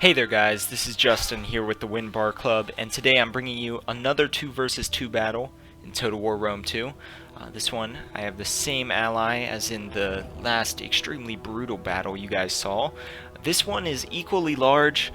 Hey there guys, this is Justin here with the WinBarClub, and today I'm bringing you another 2 versus 2 battle in Total War Rome 2. This one, I have the same ally as in the last extremely brutal battle you guys saw. This one is equally large,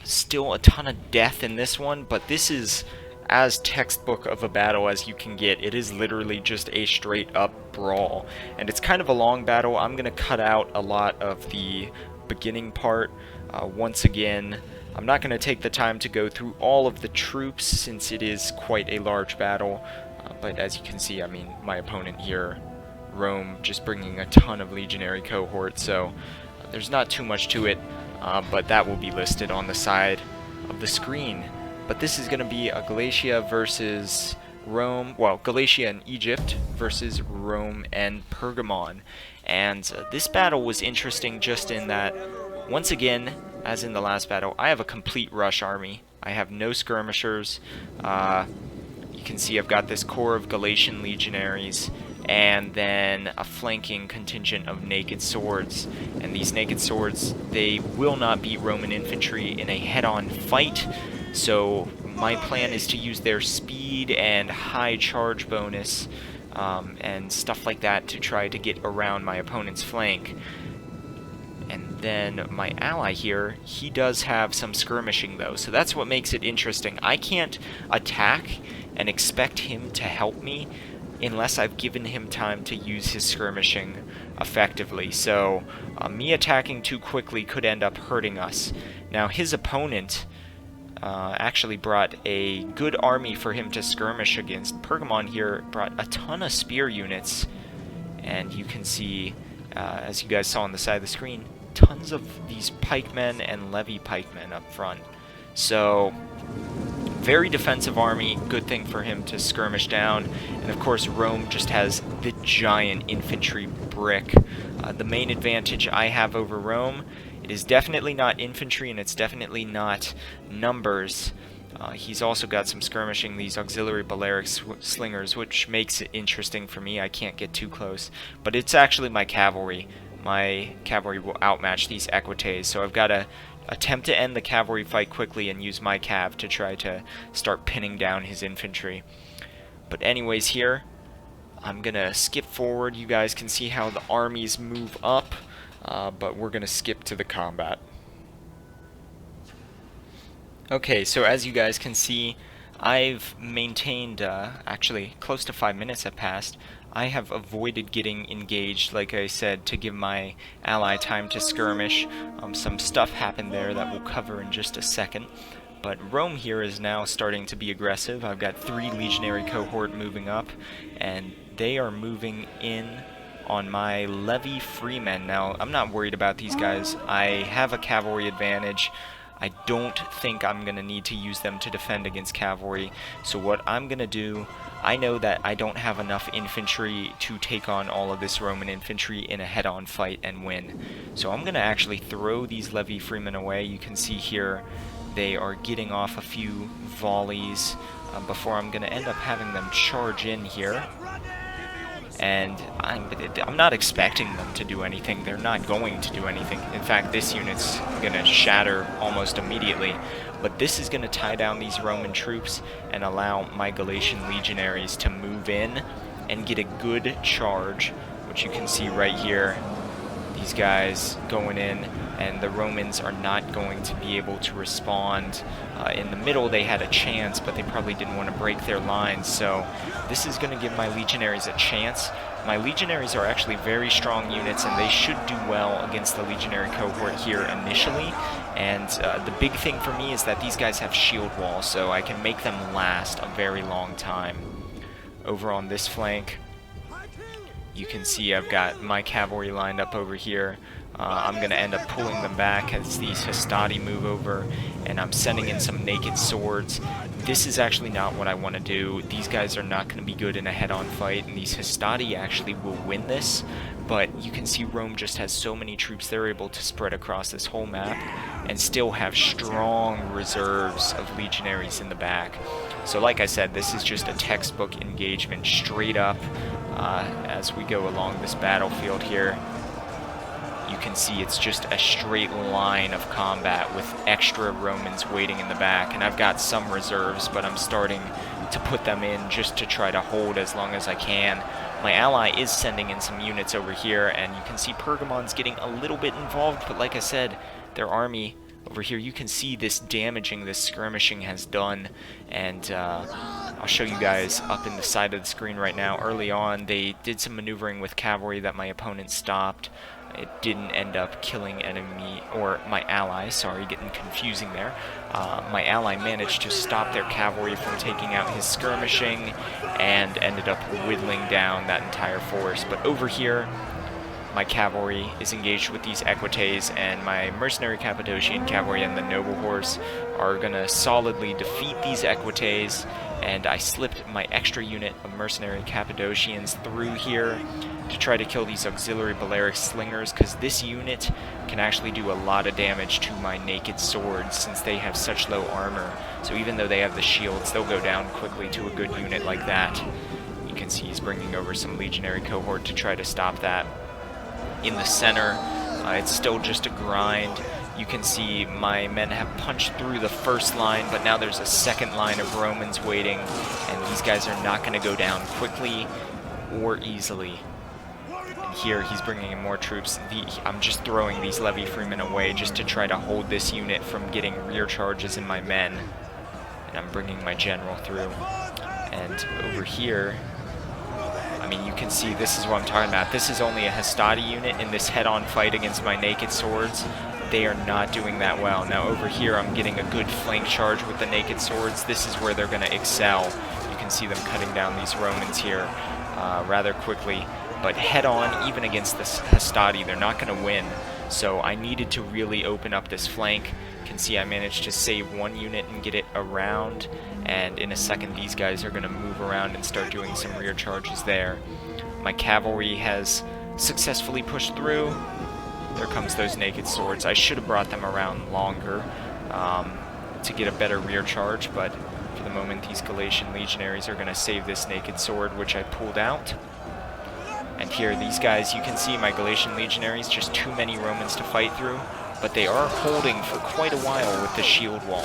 still a ton of death in this one, but this is as textbook of a battle as you can get. It is literally just a straight up brawl, and it's kind of a long battle. I'm going to cut out a lot of the beginning part. Once again, I'm not going to take the time to go through all of the troops since it is quite a large battle, but as you can see, I mean, my opponent here, Rome, just bringing a ton of legionary cohort, so there's not too much to it, but that will be listed on the side of the screen. But this is going to be a Galatia versus Rome, well, Galatia and Egypt versus Rome and Pergamon. And this battle was interesting just in that, once again, as in the last battle, I have a complete rush army. I have no skirmishers. You can see I've got this core of Galatian legionaries, and then a flanking contingent of naked swords. And these naked swords, they will not beat Roman infantry in a head-on fight. So my plan is to use their speed and high charge bonus and stuff like that to try to get around my opponent's flank. And then my ally here, he does have some skirmishing though, so that's what makes it interesting. I can't attack and expect him to help me unless I've given him time to use his skirmishing effectively. So me attacking too quickly could end up hurting us. Now his opponent actually brought a good army for him to skirmish against. Pergamon here brought a ton of spear units, and you can see, as you guys saw on the side of the screen, tons of these pikemen and levy pikemen up front. So, very defensive army, good thing for him to skirmish down. And of course Rome just has the giant infantry brick. The main advantage I have over Rome, it is definitely not infantry, and it's definitely not numbers. He's also got some skirmishing, these auxiliary Balearic slingers, which makes it interesting for me. I can't get too close. But it's actually my cavalry. My cavalry will outmatch these equites, so I've got to attempt to end the cavalry fight quickly and use my cav to try to start pinning down his infantry. But anyways, here, I'm going to skip forward. You guys can see how the armies move up. But we're going to skip to the combat. Okay, so as you guys can see, I've maintained, actually, close to 5 minutes have passed. I have avoided getting engaged, like I said, to give my ally time to skirmish. Some stuff happened there that we'll cover in just a second. But Rome here is now starting to be aggressive. I've got 3 legionary cohort moving up, and they are moving in on my levy freemen. Now, I'm not worried about these guys. I have a cavalry advantage. I don't think I'm going to need to use them to defend against cavalry. So what I'm going to do, I know that I don't have enough infantry to take on all of this Roman infantry in a head-on fight and win. So I'm going to actually throw these levy freemen away. You can see here they are getting off a few volleys before I'm going to end up having them charge in here. And I'm not expecting them to do anything. They're not going to do anything. In fact, this unit's going to shatter almost immediately. But this is going to tie down these Roman troops and allow my Galatian legionaries to move in and get a good charge, which you can see right here. These guys going in, and the Romans are not going to be able to respond. In the middle they had a chance, but they probably didn't want to break their lines, so this is going to give my legionaries a chance. My legionaries are actually very strong units, and they should do well against the legionary cohort here initially. And the big thing for me is that these guys have shield wall, so I can make them last a very long time. Over on this flank, you can see I've got my cavalry lined up over here. I'm going to end up pulling them back as these Hastati move over, and I'm sending in some naked swords. This is actually not what I want to do. These guys are not going to be good in a head-on fight, and these Hastati actually will win this. But you can see Rome just has so many troops, they're able to spread across this whole map and still have strong reserves of legionaries in the back. So like I said, this is just a textbook engagement straight up as we go along this battlefield here. you can see it's just a straight line of combat with extra Romans waiting in the back. And I've got some reserves, but I'm starting to put them in just to try to hold as long as I can. My ally is sending in some units over here, and you can see Pergamon's getting a little bit involved, but like I said, their army over here, you can see this damaging this skirmishing has done, and I'll show you guys up in the side of the screen right now. Early on, they did some maneuvering with cavalry that my opponent stopped. It didn't end up killing enemy, or my ally, sorry, getting confusing there. My ally managed to stop their cavalry from taking out his skirmishing and ended up whittling down that entire force. But over here, my cavalry is engaged with these equites, and my mercenary Cappadocian cavalry and the noble horse are gonna solidly defeat these equites, and I slipped my extra unit of mercenary Cappadocians through here to try to kill these auxiliary Balearic slingers, because this unit can actually do a lot of damage to my naked swords since they have such low armor. So even though they have the shields, they'll go down quickly to a good unit like that. You can see he's bringing over some legionary cohort to try to stop that. In the center, it's still just a grind. You can see my men have punched through the first line, but now there's a second line of Romans waiting, and these guys are not going to go down quickly or easily. And here he's bringing in more troops. I'm just throwing these levy freemen away just to try to hold this unit from getting rear charges in my men. And I'm bringing my general through. And over here, I mean, you can see this is what I'm talking about. This is only a Hastati unit in this head-on fight against my naked swords. They are not doing that well. Now over here, I'm getting a good flank charge with the naked swords. This is where they're going to excel. You can see them cutting down these Romans here rather quickly. But head-on, even against this Hastati, they're not going to win. So I needed to really open up this flank. You can see I managed to save one unit and get it around, and in a second these guys are going to move around and start doing some rear charges there. My cavalry has successfully pushed through. There comes those naked swords. I should have brought them around longer to get a better rear charge, but for the moment these Galatian legionaries are going to save this naked sword, which I pulled out. And here, these guys, you can see my Galatian legionaries, just too many Romans to fight through, but they are holding for quite a while with the shield wall.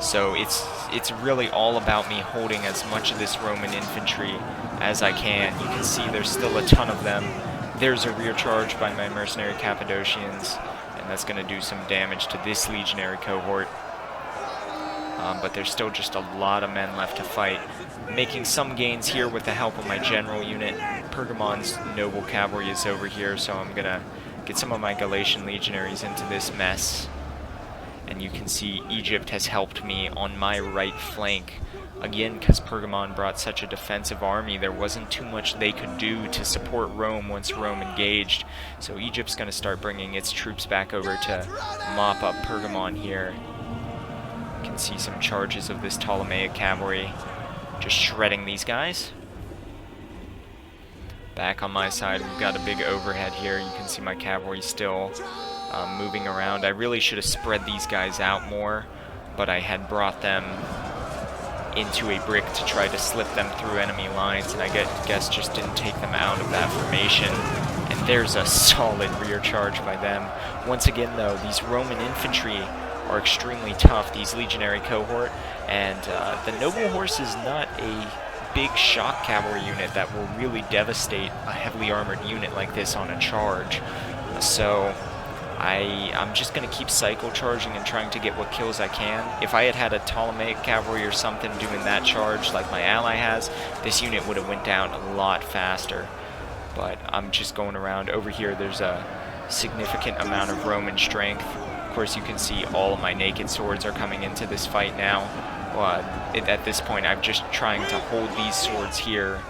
So it's really all about me holding as much of this Roman infantry as I can. You can see there's still a ton of them. There's a rear charge by my mercenary Cappadocians, and that's going to do some damage to this legionary cohort. But there's still just a lot of men left to fight. Making some gains here with the help of my general unit. Pergamon's noble cavalry is over here, so I'm going to get some of my Galatian legionaries into this mess. And you can see Egypt has helped me on my right flank. Again, because Pergamon brought such a defensive army, there wasn't too much they could do to support Rome once Rome engaged. So Egypt's going to start bringing its troops back over to mop up Pergamon here. You can see some charges of this Ptolemaic cavalry just shredding these guys. Back on my side, we've got a big overhead here. You can see my cavalry still moving around. I really should have spread these guys out more, but I had brought them into a brick to try to slip them through enemy lines, and I guess just didn't take them out of that formation. And there's a solid rear charge by them. Once again, though, these Roman infantry are extremely tough, these legionary cohort, and the noble horse is not a big shock cavalry unit that will really devastate a heavily armored unit like this on a charge. So I'm just going to keep cycle charging and trying to get what kills I can. If I had had a Ptolemaic cavalry or something doing that charge like my ally has, this unit would have went down a lot faster. But I'm just going around. Over here there's a significant amount of Roman strength. Of course, you can see all of my naked swords are coming into this fight now. At this point, I'm just trying to hold these swords here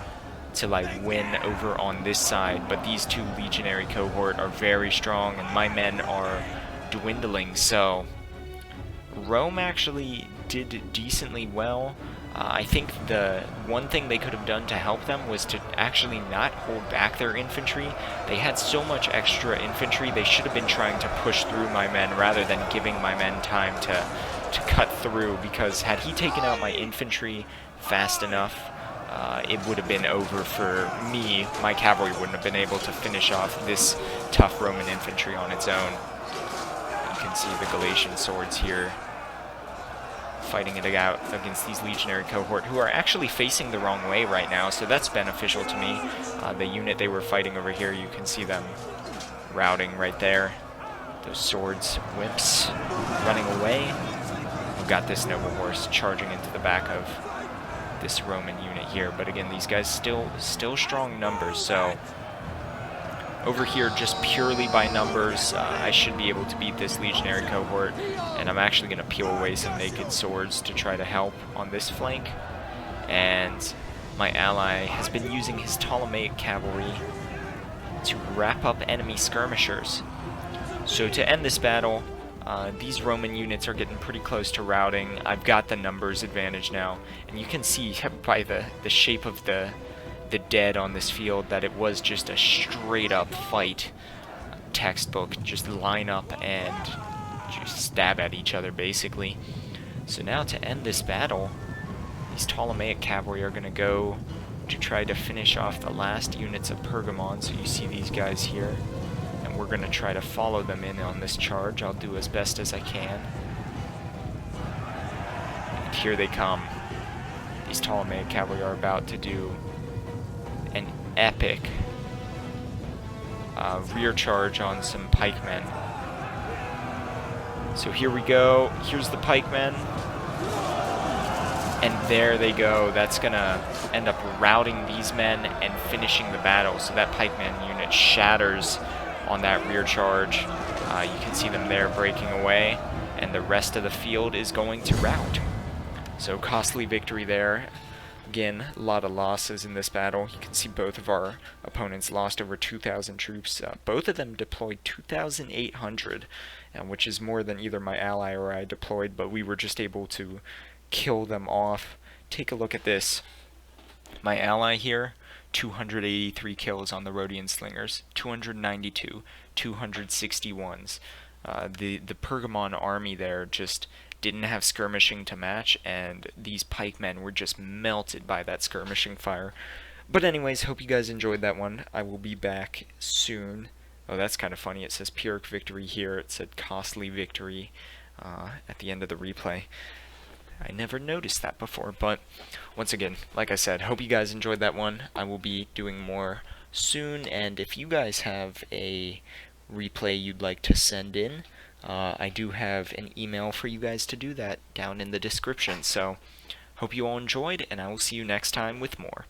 till I win over on this side. But these two legionary cohort are very strong, and my men are dwindling. So Rome actually did decently well. I think the one thing they could have done to help them was to actually not hold back their infantry. They had so much extra infantry, they should have been trying to push through my men rather than giving my men time to cut through, because had he taken out my infantry fast enough, it would have been over for me. My cavalry wouldn't have been able to finish off this tough Roman infantry on its own. You can see the Galatian swords here fighting it out against these legionary cohort, who are actually facing the wrong way right now, so that's beneficial to me. The unit they were fighting over here, you can see them routing right there. Those swords, whips, running away. We've got this noble horse charging into the back of this Roman unit here, but again, these guys still strong numbers, so over here, just purely by numbers, I should be able to beat this legionary cohort, and I'm actually going to peel away some naked swords to try to help on this flank. And my ally has been using his Ptolemaic cavalry to wrap up enemy skirmishers. So to end this battle, these Roman units are getting pretty close to routing. I've got the numbers advantage now, and you can see by the shape of the dead on this field that it was just a straight up fight. Textbook, just line up and just stab at each other basically. So now to end this battle, these Ptolemaic cavalry are going to go to try to finish off the last units of Pergamon. So you see these guys here, and we're going to try to follow them in on this charge. I'll do as best as I can. And here they come. These Ptolemaic cavalry are about to do an epic rear charge on some pikemen. So here we go. Here's the pikemen. And there they go. That's going to end up routing these men and finishing the battle. So that pikeman unit shatters on that rear charge. You can see them there breaking away. And the rest of the field is going to rout. So costly victory there. Again, a lot of losses in this battle. You can see both of our opponents lost over 2,000 troops. Both of them deployed 2,800, which is more than either my ally or I deployed, but we were just able to kill them off. Take a look at this. My ally here, 283 kills on the Rhodian Slingers, 292, 261s. The Pergamon army there just didn't have skirmishing to match, and these pikemen were just melted by that skirmishing fire. But anyways, hope you guys enjoyed that one. I will be back soon. Oh, that's kind of funny. It says Pyrrhic victory here. It said costly victory at the end of the replay. I never noticed that before, but once again, like I said, hope you guys enjoyed that one. I will be doing more soon, and if you guys have a replay you'd like to send in, I do have an email for you guys to do that down in the description. So, hope you all enjoyed, and I will see you next time with more.